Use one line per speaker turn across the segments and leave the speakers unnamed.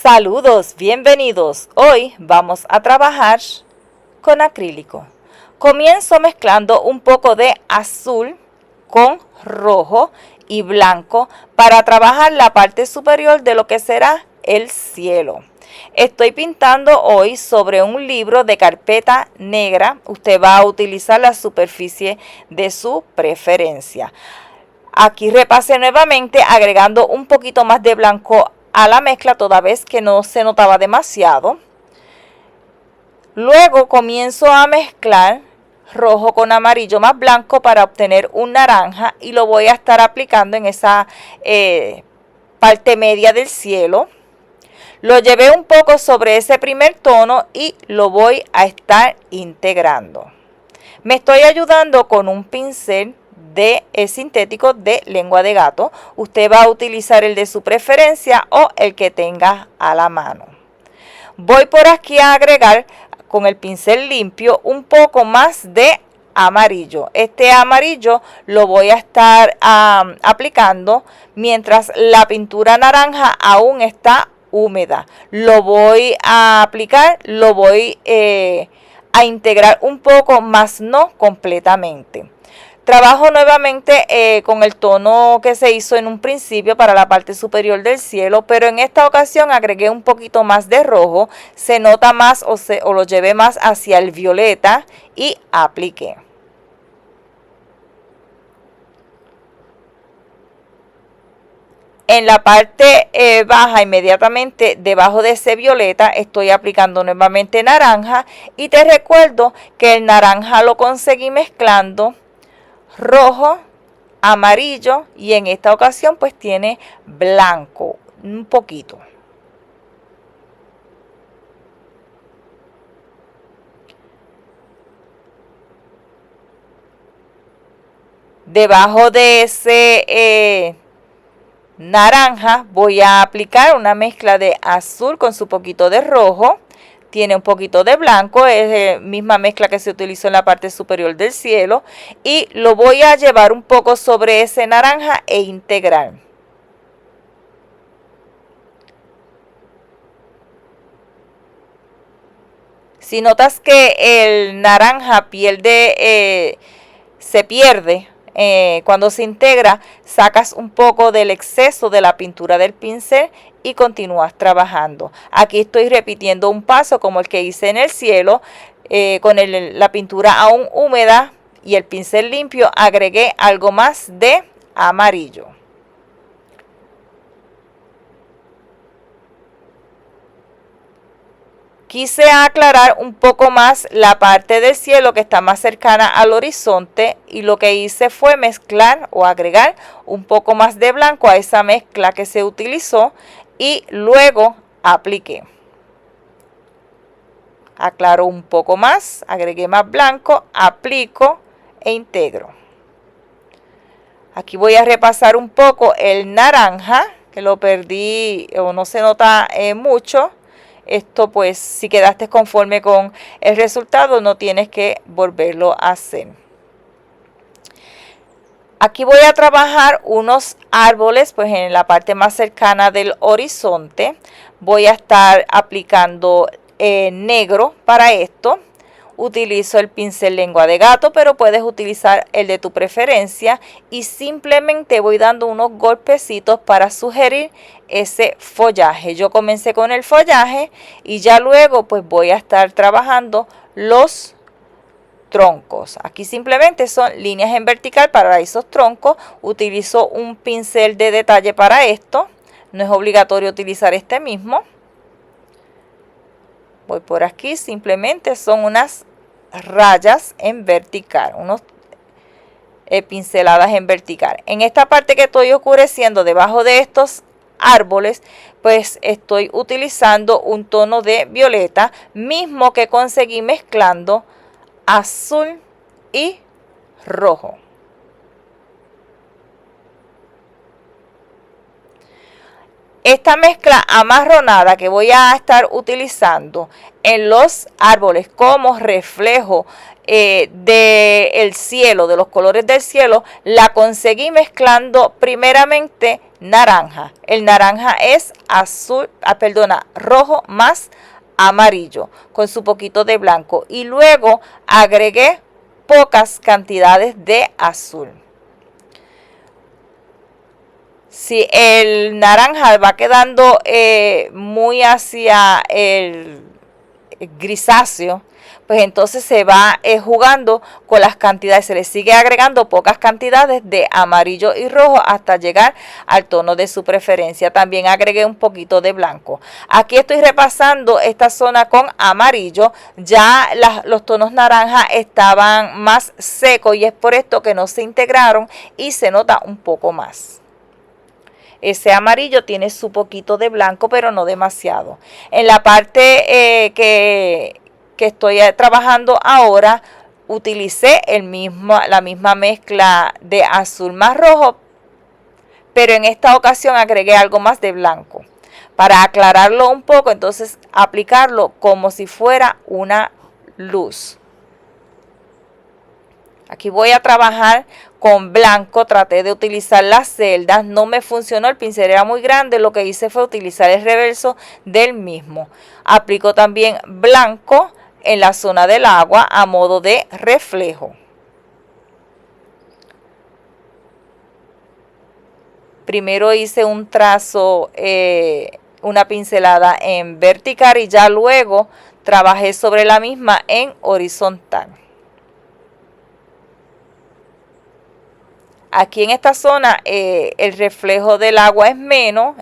Saludos, bienvenidos. Hoy vamos a trabajar con acrílico. Comienzo mezclando un poco de azul con rojo y blanco para trabajar la parte superior de lo que será el cielo. Estoy pintando hoy sobre un libro de carpeta negra. Usted va a utilizar la superficie de su preferencia. Aquí repase nuevamente agregando un poquito más de blanco a la mezcla toda vez que no se notaba demasiado. Luego comienzo a mezclar rojo con amarillo más blanco para obtener un naranja y lo voy a estar aplicando en esa parte media del cielo. Lo llevé un poco sobre ese primer tono y lo voy a estar integrando. Me estoy ayudando con un pincel de sintético de lengua de gato. Usted va a utilizar el de su preferencia o el que tenga a la mano. Voy por aquí a agregar con el pincel limpio un poco más de amarillo. Este amarillo lo voy a estar aplicando mientras la pintura naranja aún está húmeda. Lo voy a aplicar, lo voy a integrar un poco, más no completamente. Trabajo nuevamente con el tono que se hizo en un principio para la parte superior del cielo, pero en esta ocasión agregué un poquito más de rojo, se nota más o lo llevé más hacia el violeta y apliqué. En la parte baja, inmediatamente debajo de ese violeta, estoy aplicando nuevamente naranja y te recuerdo que el naranja lo conseguí mezclando rojo, amarillo y en esta ocasión pues tiene blanco un poquito. Debajo de ese naranja voy a aplicar una mezcla de azul con su poquito de rojo. Tiene un poquito de blanco, es la misma mezcla que se utilizó en la parte superior del cielo. Y lo voy a llevar un poco sobre ese naranja e integrar. Si notas que el naranja se pierde cuando se integra, sacas un poco del exceso de la pintura del pincel y continúas trabajando. Aquí estoy repitiendo un paso como el que hice en el cielo, con la pintura aún húmeda y el pincel limpio agregué algo más de amarillo. Quise aclarar un poco más la parte del cielo que está más cercana al horizonte y lo que hice fue mezclar o agregar un poco más de blanco a esa mezcla que se utilizó y luego apliqué. Aclaro un poco más, agregué más blanco, aplico e integro. Aquí voy a repasar un poco el naranja, que lo perdí o no se nota mucho. Esto pues si quedaste conforme con el resultado no tienes que volverlo a hacer. Aquí voy a trabajar unos árboles pues en la parte más cercana del horizonte. Voy a estar aplicando negro para esto. Utilizo el pincel lengua de gato, pero puedes utilizar el de tu preferencia y simplemente voy dando unos golpecitos para sugerir ese follaje. Yo comencé con el follaje y ya luego pues voy a estar trabajando los troncos. Aquí simplemente son líneas en vertical para esos troncos. Utilizo un pincel de detalle para esto. No es obligatorio utilizar este mismo. Voy por aquí, simplemente son unas rayas en vertical, unos pinceladas en vertical. En esta parte que estoy oscureciendo debajo de estos árboles, pues estoy utilizando un tono de violeta, mismo que conseguí mezclando azul y rojo. Esta mezcla amarronada que voy a estar utilizando en los árboles como reflejo del cielo, de los colores del cielo, la conseguí mezclando primeramente naranja. El naranja es azul, rojo más amarillo con su poquito de blanco. Y luego agregué pocas cantidades de azul. Si el naranja va quedando muy hacia el grisáceo, pues entonces se va jugando con las cantidades, se le sigue agregando pocas cantidades de amarillo y rojo hasta llegar al tono de su preferencia. También agregué un poquito de blanco. Aquí estoy repasando esta zona con amarillo, ya los tonos naranja estaban más secos y es por esto que no se integraron y se nota un poco más. Ese amarillo tiene su poquito de blanco, pero no demasiado. En la parte que estoy trabajando ahora, utilicé la misma mezcla de azul más rojo, pero en esta ocasión agregué algo más de blanco. Para aclararlo un poco, entonces aplicarlo como si fuera una luz. Aquí voy a trabajar con blanco, traté de utilizar las celdas, no me funcionó, el pincel era muy grande, lo que hice fue utilizar el reverso del mismo. Aplico también blanco en la zona del agua a modo de reflejo. Primero hice un trazo, una pincelada en vertical y ya luego trabajé sobre la misma en horizontal. Aquí en esta zona el reflejo del agua es menos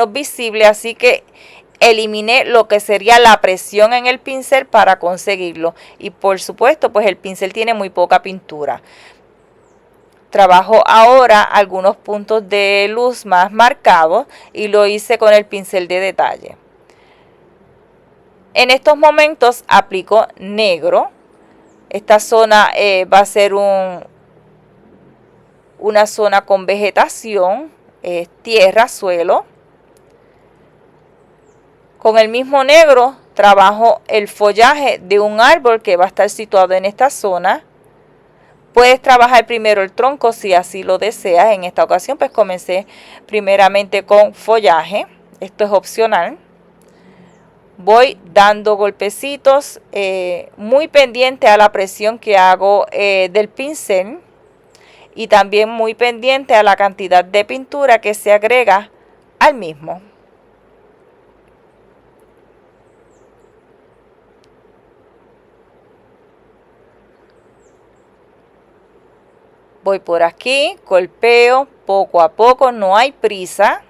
visible, así que eliminé lo que sería la presión en el pincel para conseguirlo. Y por supuesto, pues el pincel tiene muy poca pintura. Trabajo ahora algunos puntos de luz más marcados y lo hice con el pincel de detalle. En estos momentos aplico negro. Esta zona va a ser una zona con vegetación, tierra, suelo. Con el mismo negro trabajo el follaje de un árbol que va a estar situado en esta zona. Puedes trabajar primero el tronco si así lo deseas. En esta ocasión pues comencé primeramente con follaje. Esto es opcional. Voy dando golpecitos muy pendiente a la presión que hago del pincel. Y también muy pendiente a la cantidad de pintura que se agrega al mismo. Voy por aquí, golpeo poco a poco, no hay prisa.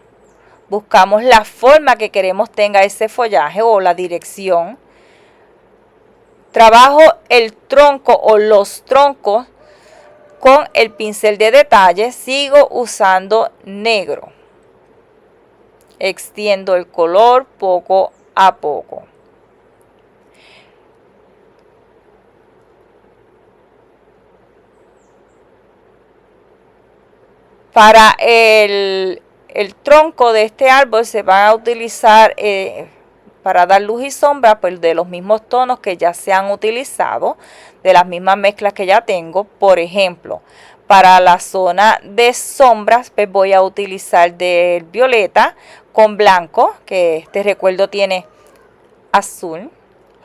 Buscamos la forma que queremos tenga ese follaje o la dirección. Trabajo el tronco o los troncos con el pincel de detalle, sigo usando negro. Extiendo el color poco a poco. Para el tronco de este árbol se va a utilizar para dar luz y sombra pues de los mismos tonos que ya se han utilizado, de las mismas mezclas que ya tengo. Por ejemplo, para la zona de sombras pues voy a utilizar del violeta con blanco, que te recuerdo tiene azul,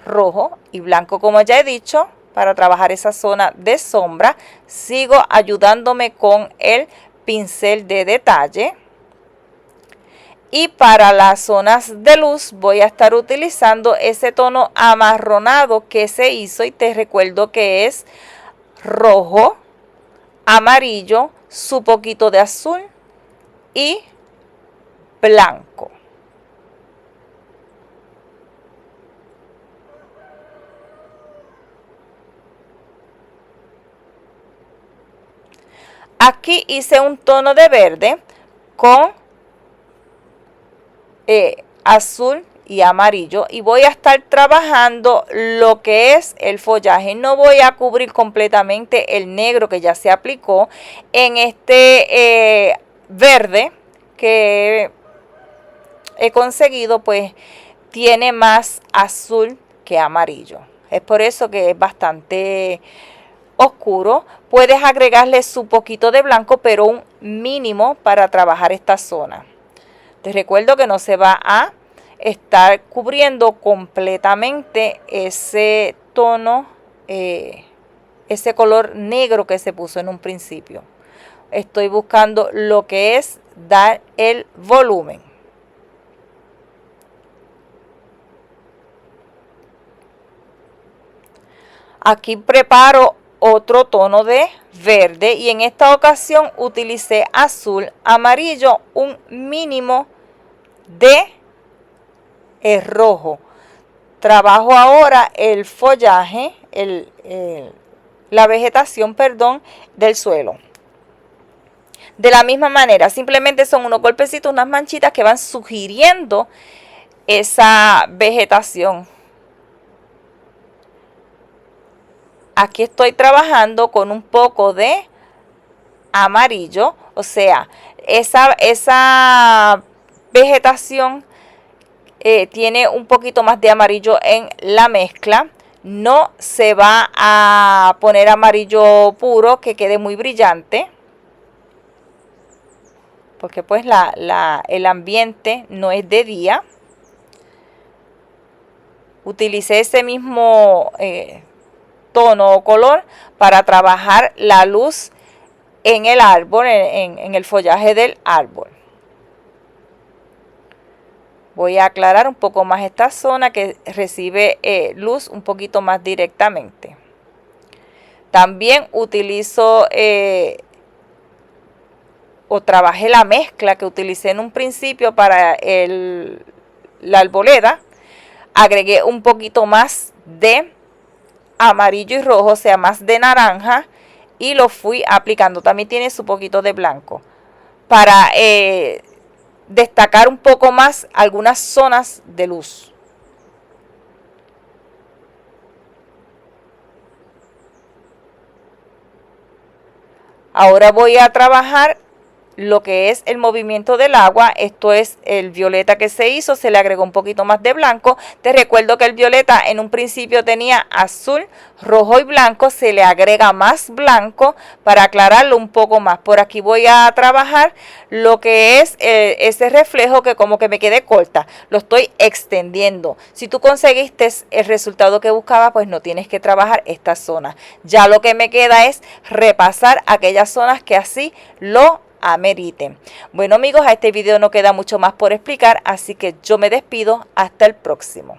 rojo y blanco como ya he dicho. Para trabajar esa zona de sombra sigo ayudándome con el pincel de detalle. Y para las zonas de luz voy a estar utilizando ese tono amarronado que se hizo y te recuerdo que es rojo, amarillo, su poquito de azul y blanco. Aquí hice un tono de verde con azul y amarillo y voy a estar trabajando lo que es el follaje. No voy a cubrir completamente el negro que ya se aplicó en este verde que he conseguido, pues tiene más azul que amarillo. Es por eso que es bastante oscuro, puedes agregarle su poquito de blanco, pero un mínimo para trabajar esta zona. Te recuerdo que no se va a estar cubriendo completamente ese tono, ese color negro que se puso en un principio. Estoy buscando lo que es dar el volumen. Aquí preparo otro tono de verde y en esta ocasión utilicé azul, amarillo, un mínimo de rojo. Trabajo ahora el follaje, la vegetación, perdón, del suelo. De la misma manera, simplemente son unos golpecitos, unas manchitas que van sugiriendo esa vegetación. Aquí estoy trabajando con un poco de amarillo, o sea, esa vegetación tiene un poquito más de amarillo en la mezcla. No se va a poner amarillo puro que quede muy brillante, porque pues el ambiente no es de día. Utilicé ese mismo tono o color para trabajar la luz en el árbol, en el follaje del árbol. Voy a aclarar un poco más esta zona que recibe luz un poquito más directamente. También utilizo o trabajé la mezcla que utilicé en un principio para la arboleda. Agregué un poquito más de amarillo y rojo, o sea, más de naranja, y lo fui aplicando. También tiene su poquito de blanco para destacar un poco más algunas zonas de luz. Ahora voy a trabajar lo que es el movimiento del agua. Esto es el violeta que se hizo, se le agregó un poquito más de blanco. Te recuerdo que el violeta en un principio tenía azul, rojo y blanco, se le agrega más blanco para aclararlo un poco más. Por aquí voy a trabajar lo que es ese reflejo que como que me quedé corta, lo estoy extendiendo. Si tú conseguiste el resultado que buscaba, pues no tienes que trabajar esta zona. Ya lo que me queda es repasar aquellas zonas que así lo ameriten. Bueno amigos, a este video no queda mucho más por explicar, así que yo me despido hasta el próximo.